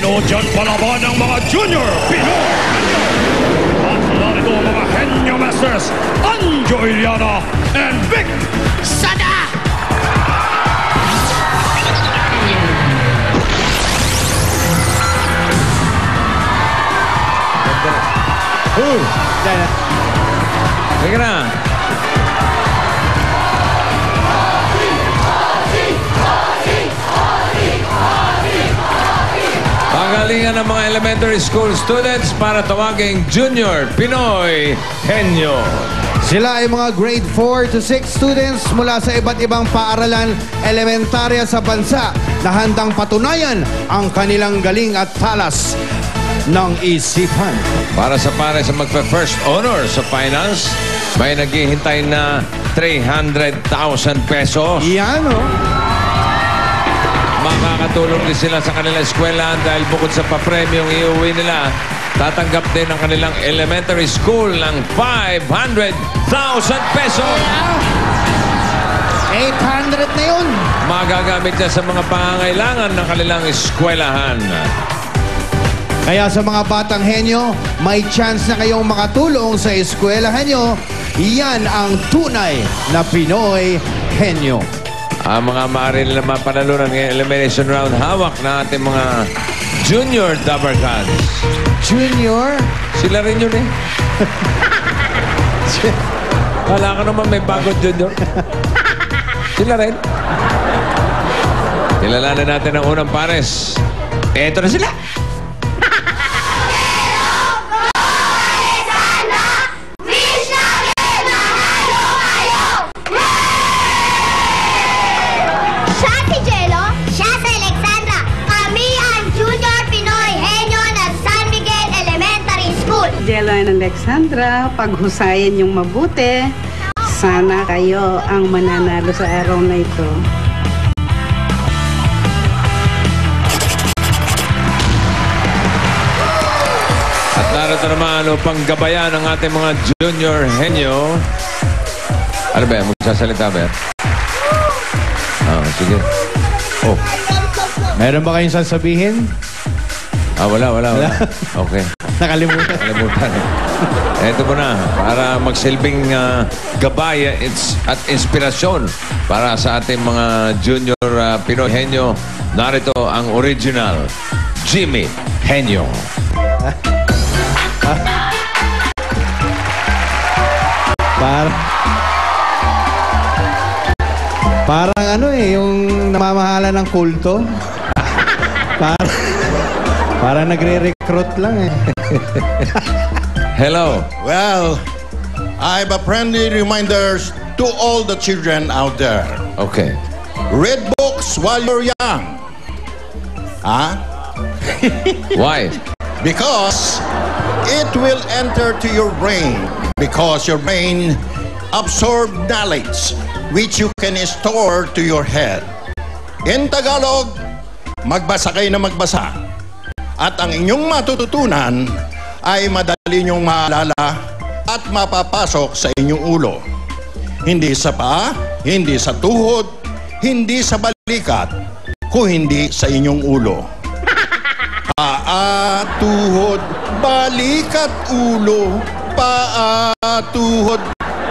Talino dyan palaban ng mga Junior Pinoy Henyo. At narito ang mga Henyo Masters, Anjo Iliana and Vic Sada! Sige na. Pagalingan ng mga elementary school students para tawaging Junior Pinoy Henyo. Sila ay mga grade 4 to 6 students mula sa iba't ibang paaralan elementarya sa bansa na handang patunayan ang kanilang galing at talas ng isipan. Para sa pares sa magpa-first honor sa finals, may naghihintay na 300,000 pesos. Yan, oh. Makakatulong din sila sa kanilang eskwela dahil bukod sa papremyong iuwi nila, tatanggap din ang kanilang elementary school ng 500,000 pesos. 800 na yun. Magagamit niya sa mga pangangailangan ng kanilang eskwelahan. Kaya sa mga batang henyo, may chance na kayong makatulong sa eskwelahan nyo. Yan ang tunay na Pinoy henyo. Ang mga maaari nila mapanalunan ng elimination round, hawak na ating mga Junior Dabarkads. Junior? Sila rin yun eh. Wala ka naman may bagong Junior. Sila rin. Kilalanin natin ang unang pares. Eto na sila. Jello and Alexandra, paghusayan yung mabuti. Sana kayo ang mananalo sa araw na ito. At narito naman upang gabayan ang ating mga Junior Henyo. Ano ba? Magsasalita ba? Sige. Oh. Meron ba kayong sasabihin? Wala. Okay. Nakalimutan. Ito mo na, para magsilbing gabay at inspirasyon para sa ating mga Junior Pinoy Henyo. Narito ang original Jimmy Henyo. Parang ano yung namamahala ng kulto. Parang nagre-recruit lang eh. Hello. Well, I have a friendly reminder to all the children out there. Okay. Read books while you're young. Why? Because it will enter to your brain. Because your brain absorbs knowledge which you can store to your head. In Tagalog, magbasa kayo na magbasa. At ang inyong matututunan ay madali niyong maalala at mapapasok sa inyong ulo. Hindi sa paa, hindi sa tuhod, hindi sa balikat, kung hindi sa inyong ulo. Paa, tuhod, balikat, ulo. Paa, tuhod,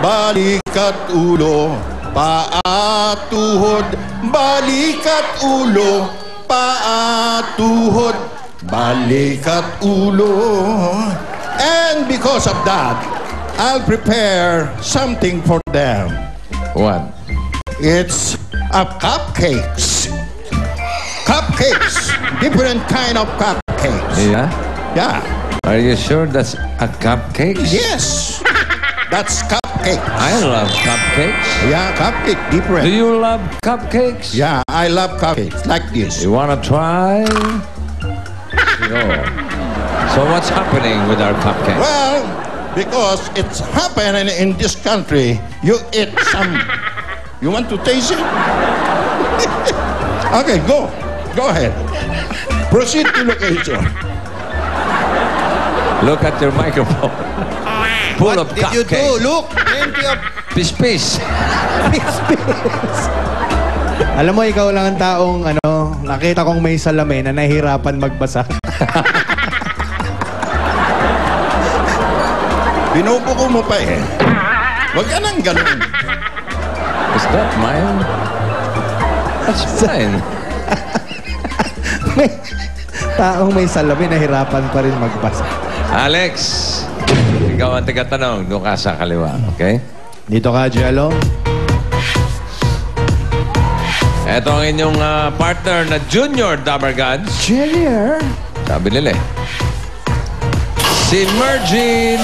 balikat, ulo. Paa, tuhod, balikat, ulo. Paa, tuhod, balikat, ulo. And because of that, I'll prepare something for them. What? It's a cupcakes. Cupcakes. Different kind of cupcakes. Yeah? Yeah. Are you sure that's a cupcake? Yes. That's cupcakes. I love cupcakes. Yeah, cupcake. Different. Do you love cupcakes? Yeah, I love cupcakes. Like this. You wanna try? No. So what's happening with our cupcake? Well, because it's happening in this country, you eat some. You want to taste it? Okay, go. Go ahead. Proceed to location. Look at your microphone. Full of What did you do? cupcakes. Look, plenty of Pispis. pispis. Alam mo, ikaw lang ang taong nakita kong may salamin na nahihirapan magbasa. Binubuko mo pa eh. Huwag ka nang ganun. Is that mine? That's fine. May taong may salamin, nahirapan pa rin magbasa. Alex, ikaw ang tigatanong. Doon ka sa kaliwa, okay? Dito ka, Jello. Ito ang inyong partner na Junior Dabber Gods. Junior? Sabi nila eh. Si Mergin.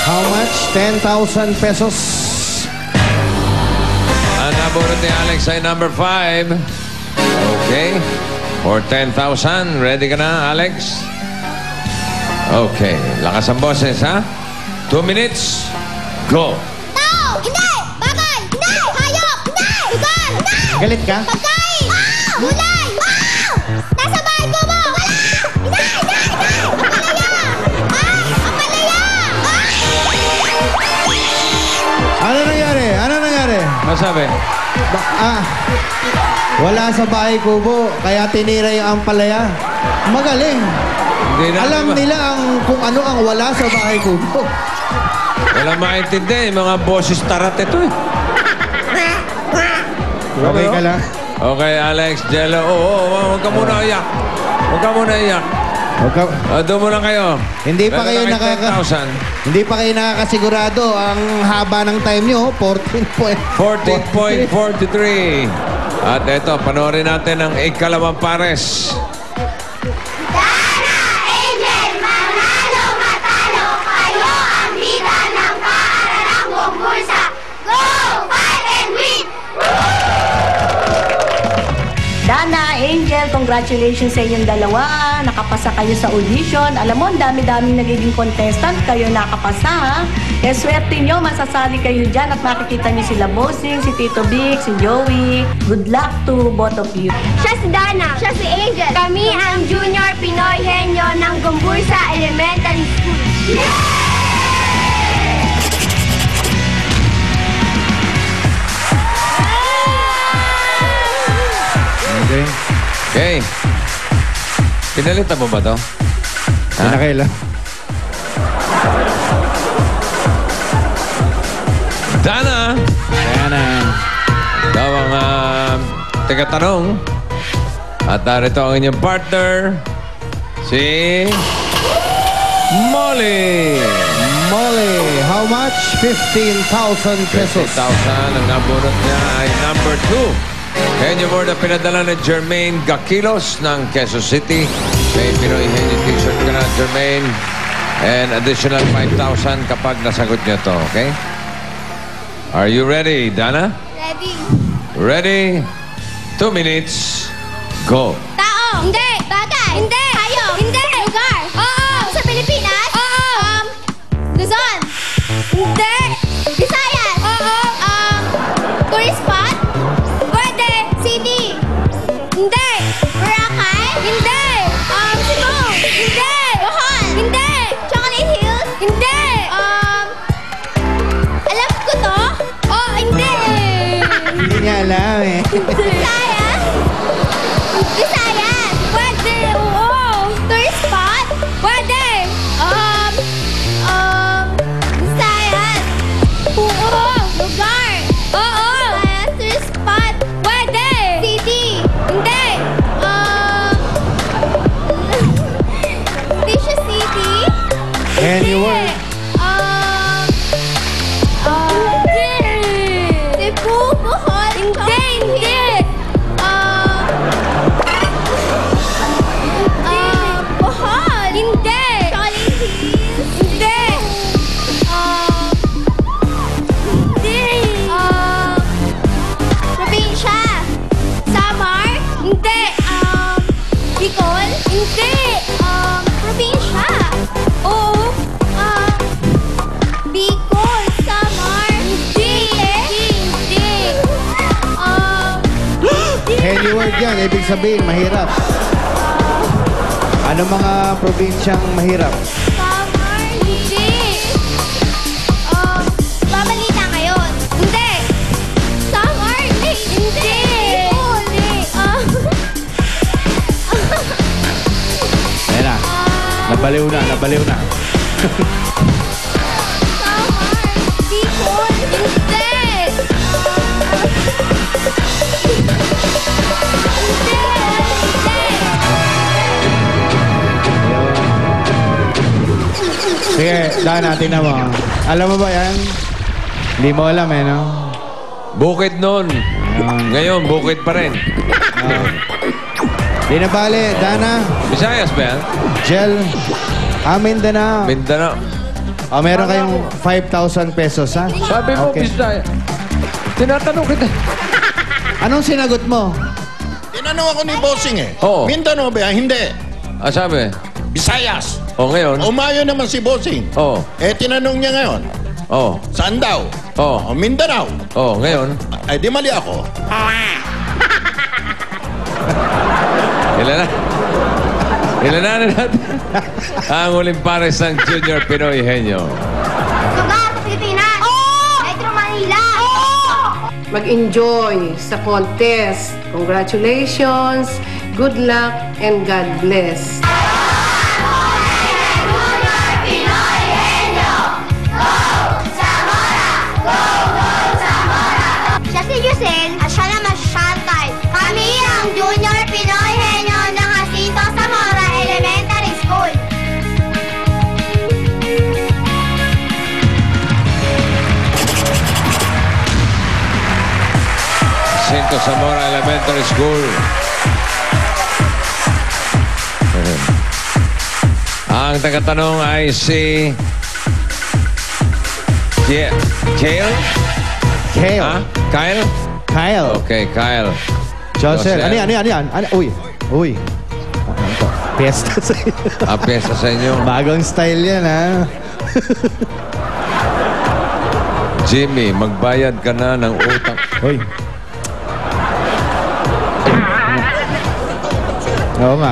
How much? 10,000 pesos. Ang naburot ni Alex ay number 5. Okay. For 10,000. Ready ka na, Alex? Okay. Lakas ang boses, ha? 2 minutes. Go. Tao! Hindi! Bagay! Hindi! Hayop! Hindi! Lugar! Hindi! Galit ka? Pagkain! Gulay! Nasa bahay ko mo! Wala! Hindi! Hindi! Hindi! Ang palaya! Ano nangyari? Ano nangyari? Masabi? Wala sa bahay kubo, kaya tinira yung ampalaya. Magaling. Hindi na, Alam nila kung ano ang wala sa bahay kubo. Wala maintindihan. Yung mga boses tarat ito eh. Okay ka lang? Okay, Alex, Jello. Huwag ka muna iyak. Huwag ka muna iyak. Doon muna kayo. Hindi pa kayo Hindi pa kayo nakakasigurado. Ang haba ng time nyo, 14.43. At ito, panoorin natin ang ikalawang pares. Dana! Angel! Manalo! Matalo! Kayo ang bida ng paaralang buong bulsa! Go! Fight and win! Dana, Angel, congratulations sa inyong dalawa. Nakapasa kayo sa audition. Alam mo, ang dami-daming nagiging contestant. Kayo nakapasa, ha? Kaya swerte nyo, masasali kayo dyan at makikita nyo sila Bossing, si Tito Vic, si Joey. Good luck to both of you. Siya si Dana. Siya si Angel. Kami ang Junior Pinoy Henyo ng Gumbursa Elementary School. Okay. Pinalitan mo ba to? Pinakailan. Dana! Ikaw ang tagatanong. At narito ang inyong partner, si Molly. Molly, how much? 15,000 pesos. 50,000. Ang nabunot niya ay number 2. Henyo Board na pinadala ni Jermaine Gakilos ng Quezon City. May Pinoy Henyo t-shirt ka na, Jermaine. And additional 5,000 kapag nasagot niyo to, okay? Are you ready, Dana? Ready? Ready? 2 minutes. Go. Tao! Hindi! Bagay! Hindi! Hayop! Hindi! Lugar! Oo! Sa Pilipinas? Oo! Luzon? Hindi! Visayas? Oo! Tourist spot? Pwede! City? Hindi! Boracay? Hindi! Cebu? Hindi! Bohol? Hindi! Chocolate Hills? Hindi! Alam ko to? Oh, hindi! Hindi niya alam eh. Visayas? Visayas? Pwede! Oo! Tourist spot? Pwede! Visayas? Oo! Lugar? Oo! Visayas? Tourist spot? Pwede! City? Hindi! Tisha City? Henyo Word. Cebu? Bohol? Hindi! Hindi! Bohol? Hindi! Chocolate Hills? Hindi! Hindi! Probinsya? Samar? Hindi! Bicol? Hindi! Probinsya? Oo! Bicol? Samar? Hindi! Hindi! Henyo Word yan, ibig sabihin, mahirap. Ano mga probinsyang mahirap? Samar? Hindi! Babalita ngayon? Hindi! Samar? Hindi! Hindi! Nabaliw na, nabaliw na. Sige, Dana, tingnan mo. Alam mo ba yan? Hindi mo alam eh, no? Bukid noon. Ngayon, bukid pa rin. Di na bale, Dana. Visayas ba yan? Gel. Mindanao. Mindanao. Meron kayong 5,000 pesos, ha? Sabi mo, Okay. Visayas. Tinatanong kita. Anong sinagot mo? Tinanong ako ni Bossing eh. Oo. Mindanao ba yan? Hindi. Sabi? Visayas. Ngayon? Umayo naman si Bossing. Oo. Tinanong niya ngayon, saan daw? Mindanao. Ngayon? Di mali ako. Ilan na? Ilan na natin? Ang uling pares ng Junior Pinoy Henyo. Lugar sa Pilipinas. Metro Manila. Mag-enjoy sa contest. Congratulations, good luck, and God bless. Siya si Yusel at siya naman si Chantal. Kami ang Junior Pinoy Henyo ng Jacinto Zamora Elementary School. Jacinto Zamora Elementary School. Ang tagatanong ay si... Kyle? Kyle. Kyle? Kyle. Okay, Kyle. Josel. Josel. Ano yan? Uy. Uy. Piyesta sa inyo. Piyesta sa inyo. Bagong style yan, ha? Jimmy, magbayad ka na ng utang. Uy. Oo nga.